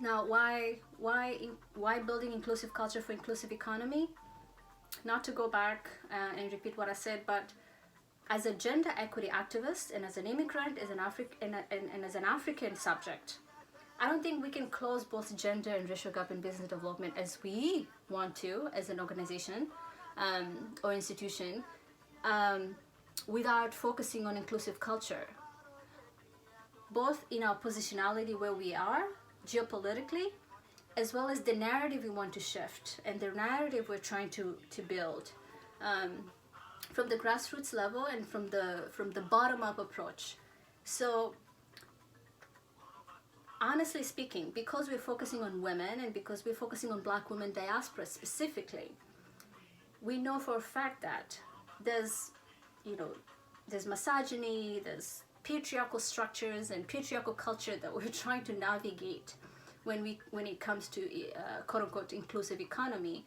Now, why building inclusive culture for inclusive economy? Not to go back and repeat what I said, but as a gender equity activist and as an immigrant, as an and as an African subject, I don't think we can close both gender and racial gap in business development as we want to as an organization or institution without focusing on inclusive culture, both in our positionality where we are geopolitically, as well as the narrative we want to shift and the narrative we're trying to build from the grassroots level and from the bottom-up approach. So honestly speaking, because we're focusing on women and because we're focusing on Black women diaspora specifically, we know for a fact that there's misogyny, there's patriarchal structures and patriarchal culture that we're trying to navigate when it comes to quote-unquote inclusive economy.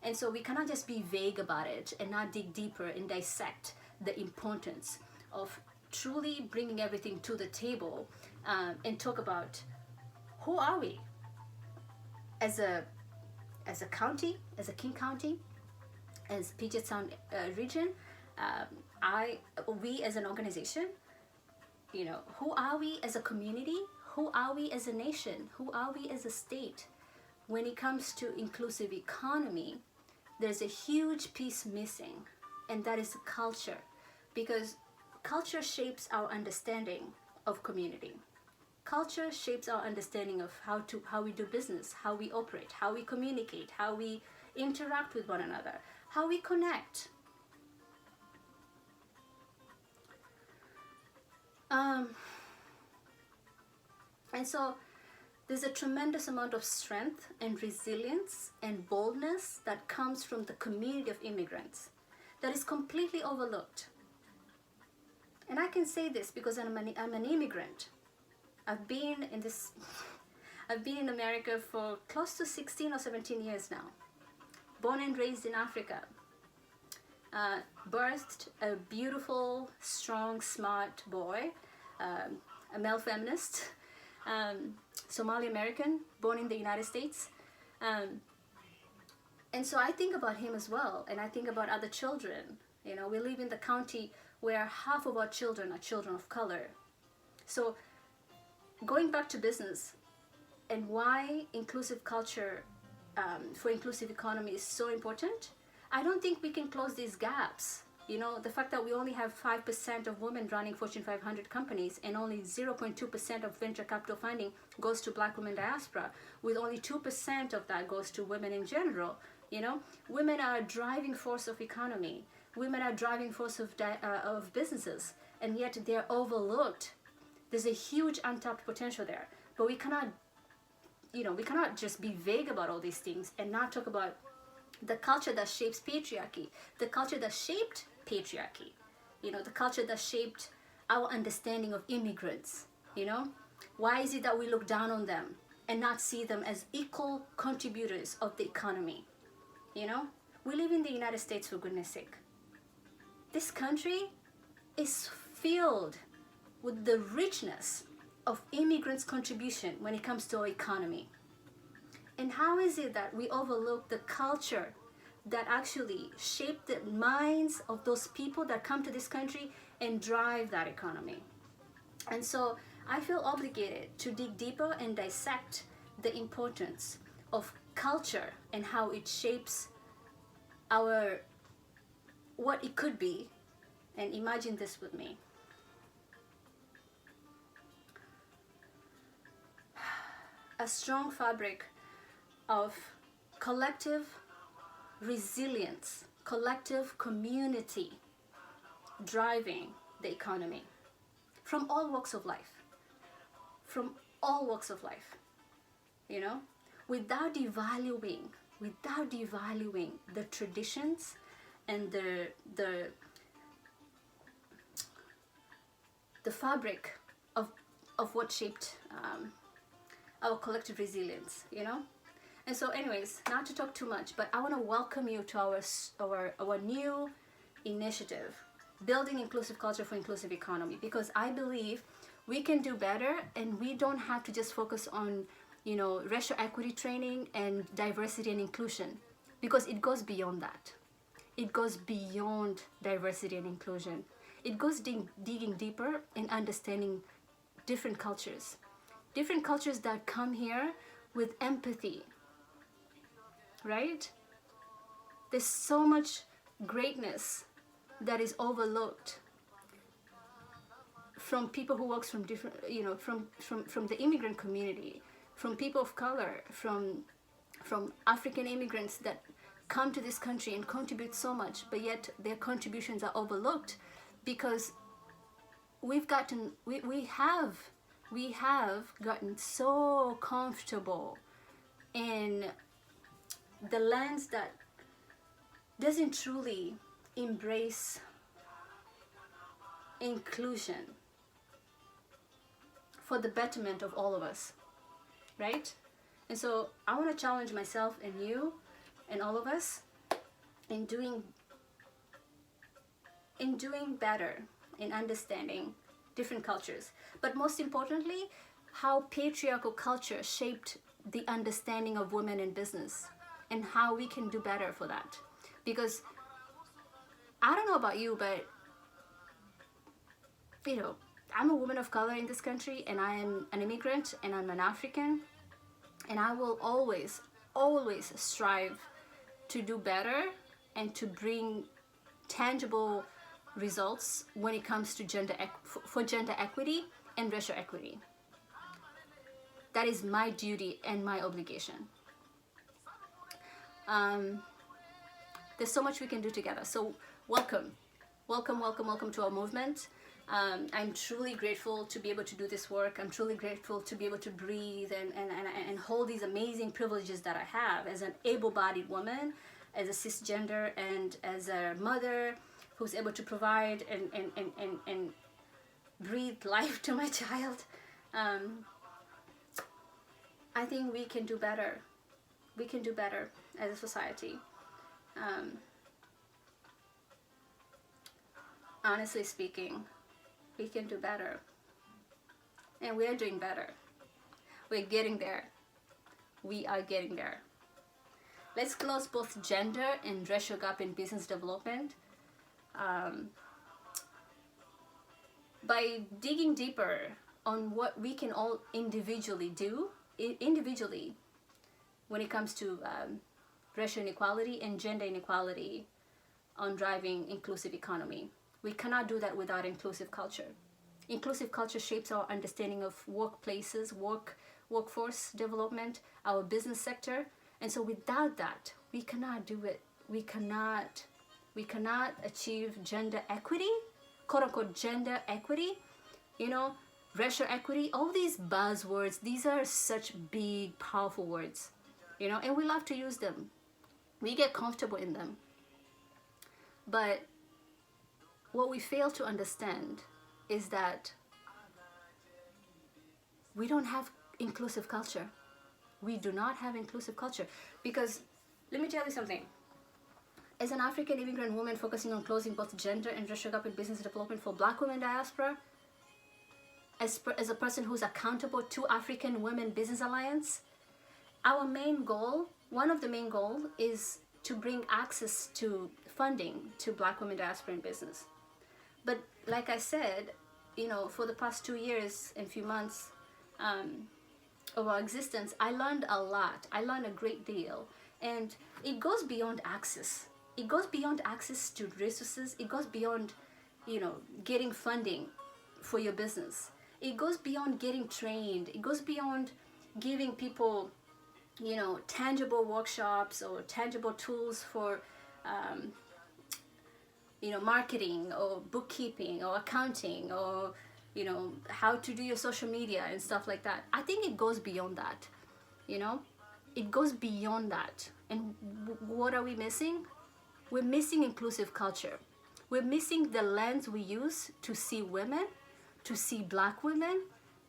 And so we cannot just be vague about it and not dig deeper and dissect the importance of truly bringing everything to the table and talk about who are we as a county, as a King County, as Puget Sound region. We as an organization, who are we as a community? Who are we as a nation? Who are we as a state? When it comes to inclusive economy, there's a huge piece missing, and that is culture, because culture shapes our understanding of community. Culture shapes our understanding of how we do business, how we operate, how we communicate, how we interact with one another, how we connect. And so there's a tremendous amount of strength and resilience and boldness that comes from the community of immigrants that is completely overlooked. And I can say this because I'm an immigrant. I've been in America for close to 16 or 17 years now. Born and raised in Africa. Birthed a beautiful, strong, smart boy, a male feminist, Somali American, born in the United States. And so I think about him as well, and I think about other children. We live in the county where half of our children are children of color. So going back to business and why inclusive culture for inclusive economy is so important, I don't think we can close these gaps. The fact that we only have 5% of women running Fortune 500 companies and only 0.2% of venture capital funding goes to Black women diaspora, with only 2% of that goes to women in general. Women are a driving force of economy. Women are a driving force of businesses, and yet they're overlooked. There's a huge untapped potential there, but we cannot just be vague about all these things and not talk about the culture that shapes patriarchy, the culture that shaped patriarchy, the culture that shaped our understanding of immigrants. Why is it that we look down on them and not see them as equal contributors of the economy? We live in the United States, for goodness sake. This country is filled with the richness of immigrants' contribution when it comes to our economy. And how is it that we overlook the culture that actually shaped the minds of those people that come to this country and drive that economy? And so I feel obligated to dig deeper and dissect the importance of culture and how it shapes what it could be. And imagine this with me. A strong fabric of collective resilience, collective community driving the economy from all walks of life. From all walks of life, without devaluing the traditions and the fabric of what shaped our collective resilience, And so anyways, not to talk too much, but I want to welcome you to our new initiative, Building Inclusive Culture for Inclusive Economy, because I believe We can do better, and we don't have to just focus on, you know, racial equity training and diversity and inclusion, because it goes beyond that. It goes beyond diversity and inclusion. It goes digging deeper and understanding different cultures that come here with empathy, right? There's so much greatness that is overlooked from people who works from different, you know, from the immigrant community, from people of color, from African immigrants that come to this country and contribute so much, but yet their contributions are overlooked because we have gotten so comfortable in the lens that doesn't truly embrace inclusion for the betterment of all of us, right? And so I want to challenge myself and you and all of us in doing better, in understanding different cultures, but most importantly, how patriarchal culture shaped the understanding of women in business and how we can do better for that. Because I don't know about you, but you know, I'm a woman of color in this country, and I am an immigrant, and I'm an African, and I will always strive to do better and to bring tangible results when it comes to gender equity and racial equity. That is my duty and my obligation. There's so much we can do together. So welcome to our movement. I'm truly grateful to be able to do this work. I'm truly grateful to be able to breathe and hold these amazing privileges that I have as an able-bodied woman, as a cisgender, and as a mother who's able to provide and breathe life to my child. I think we can do better. We can do better as a society. Honestly speaking, we can do better. And we are doing better. We're getting there. We are getting there. Let's close both gender and racial gap in business development by digging deeper on what we can all individually do, when it comes to racial inequality and gender inequality on driving inclusive economy. We cannot do that without inclusive culture. Inclusive culture shapes our understanding of workplaces, workforce development, our business sector. And so without that, we cannot do it. We cannot achieve gender equity, quote unquote gender equity, you know, racial equity, all these buzzwords. These are such big, powerful words, you know, and we love to use them. We get comfortable in them. But what we fail to understand is that we don't have inclusive culture. We do not have inclusive culture. Because let me tell you something. As an African immigrant woman focusing on closing both gender and racial gap in business development for Black women diaspora, as a person who's accountable to African Women Business Alliance, our main goal, one of the main goals, is to bring access to funding to Black women diaspora in business. But like I said, you know, for the past 2 years and few months of our existence, I learned a lot. I learned a great deal. And it goes beyond access. It goes beyond access to resources. It goes beyond, you know, getting funding for your business. It goes beyond getting trained. It goes beyond giving people, you know, tangible workshops or tangible tools for you know, marketing or bookkeeping or accounting or, you know, how to do your social media and stuff like that. I think it goes beyond that, you know, it goes beyond that. And what are we missing? We're missing inclusive culture. We're missing the lens we use to see women, to see Black women,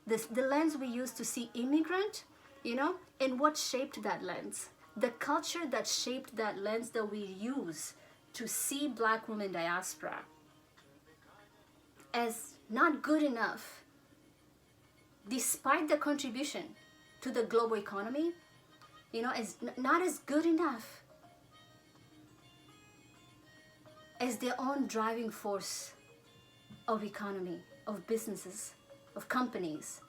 the lens we use to see immigrant, you know, and what shaped that lens. The culture that shaped that lens that we use to see Black women diaspora as not good enough despite the contribution to the global economy, you know, is not as good enough as their own driving force of economy, of businesses, of companies.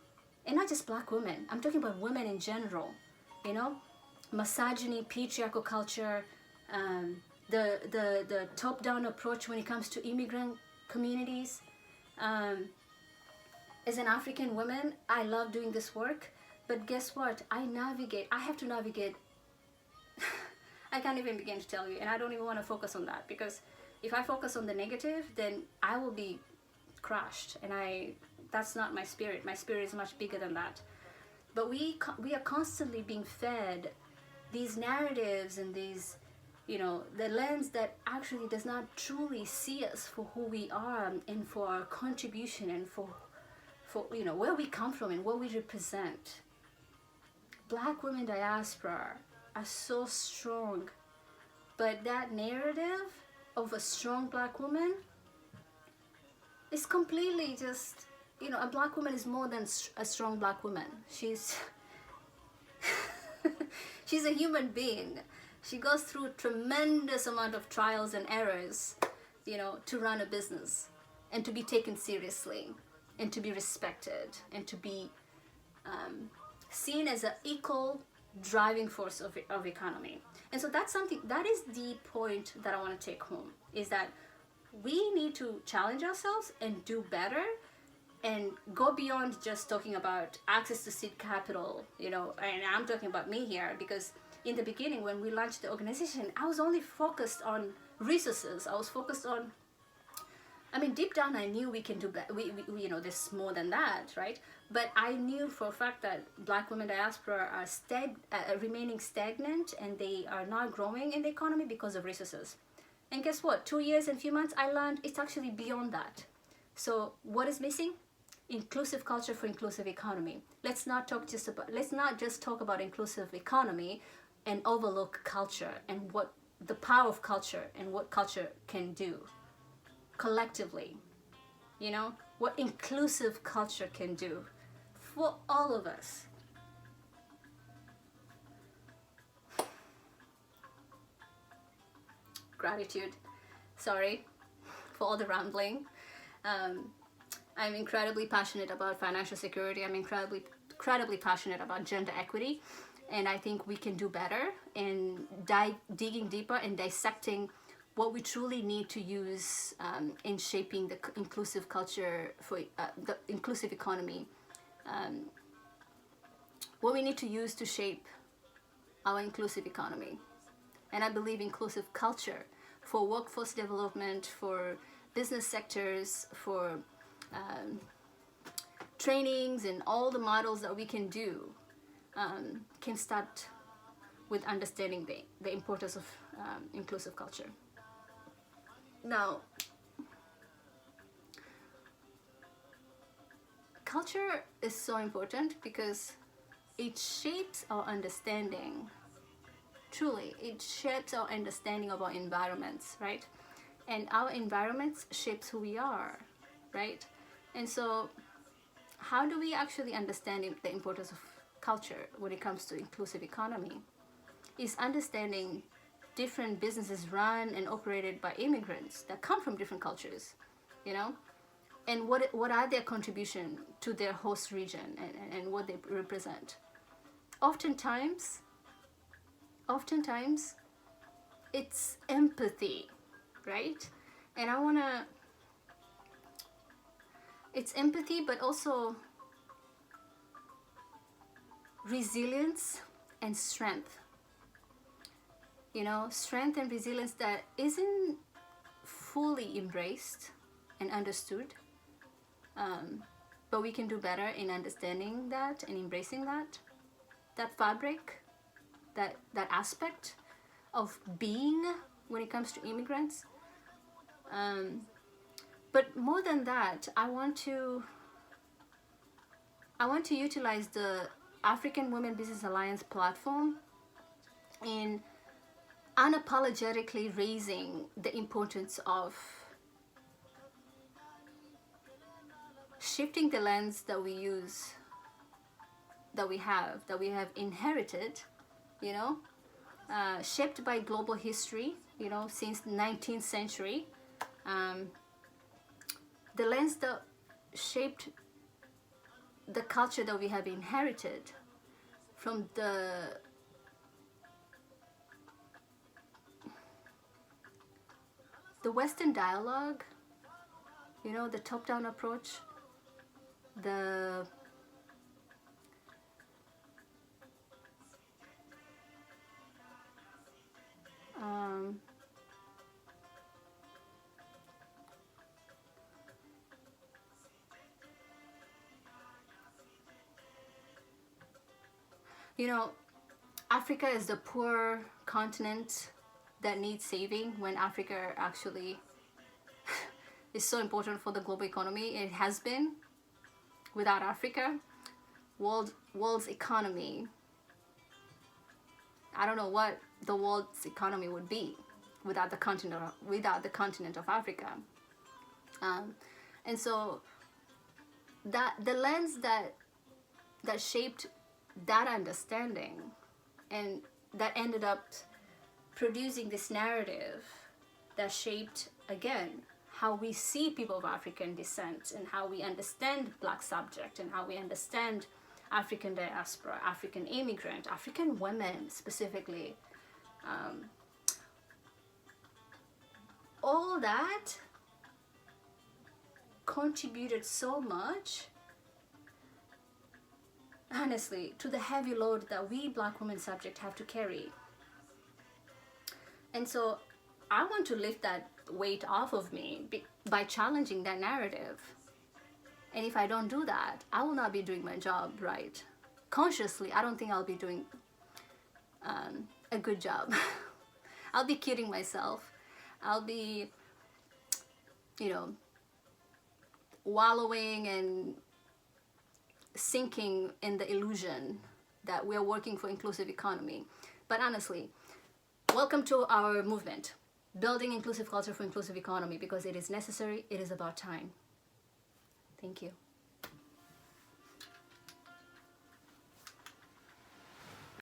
And not just black women, I'm talking about women in general, you know, misogyny, patriarchal culture, the top-down approach when it comes to immigrant communities. As an African woman, I love doing this work, but guess what? I have to navigate, I can't even begin to tell you, and I don't even want to focus on that, because if I focus on the negative, then I will be crushed, and that's not my spirit. My spirit is much bigger than that. But we are constantly being fed these narratives and these, you know, the lens that actually does not truly see us for who we are and for our contribution and for you know, where we come from and what we represent. Black women diaspora are so strong, but that narrative of a strong black woman is completely just, you know, a black woman is more than a strong black woman. She's she's a human being. She goes through a tremendous amount of trials and errors, you know, to run a business and to be taken seriously and to be respected and to be seen as an equal driving force of economy. And so that's something, that is the point that I want to take home, is that we need to challenge ourselves and do better and go beyond just talking about access to seed capital, you know, and I'm talking about me here, because in the beginning when we launched the organization, I was only focused on resources. I was focused on, I mean, deep down I knew we can do better. We you know, there's more than that, right? But I knew for a fact that black women diaspora are remaining stagnant, and they are not growing in the economy because of resources. And guess what? 2 years and few months, I learned it's actually beyond that. So what is missing? Inclusive culture for inclusive economy. Let's not just talk about inclusive economy and overlook culture and what the power of culture and what culture can do collectively. You know, what inclusive culture can do for all of us. Gratitude. Sorry for all the rambling. I'm incredibly passionate about financial security. I'm incredibly passionate about gender equity, and I think we can do better in digging deeper and dissecting what we truly need to use in shaping the inclusive culture for the inclusive economy. What we need to use to shape our inclusive economy. And I believe inclusive culture for workforce development, for business sectors, for trainings and all the models that we can do can start with understanding the importance of inclusive culture. Now, culture is so important because it shapes our understanding. Truly, it shapes our understanding of our environments, right? And our environments shapes who we are, right? And so how do we actually understand the importance of culture when it comes to inclusive economy? Is understanding different businesses run and operated by immigrants that come from different cultures, you know, and what are their contribution to their host region and what they represent. Oftentimes it's empathy, right? And it's empathy, but also resilience and strength. You know, strength and resilience that isn't fully embraced and understood, but we can do better in understanding that and embracing that fabric, that aspect of being when it comes to immigrants. But more than that, I want to utilize the African Women Business Alliance platform in unapologetically raising the importance of shifting the lens that we use that we have inherited, you know, shaped by global history, you know, since the 19th century. The lens that shaped the culture that we have inherited from the Western dialogue, you know, the top-down approach, the you know, Africa is the poor continent that needs saving, when Africa actually is so important for the global economy. It has been. Without Africa, world's economy, I don't know what the world's economy would be without the continent of Africa. And so that the lens that shaped that understanding, and that ended up producing this narrative that shaped, again, how we see people of African descent, and how we understand Black subject, and how we understand African diaspora, African immigrant, African women specifically. All that contributed so much, honestly, to the heavy load that we Black women subject have to carry. And so I want to lift that weight off of me by challenging that narrative. And if I don't do that, I will not be doing my job right. Consciously, I don't think I'll be doing a good job. I'll be kidding myself. I'll be, you know, wallowing and sinking in the illusion that we're working for inclusive economy. But honestly, welcome to our movement, building inclusive culture for inclusive economy, because it is necessary, it is about time. Thank you.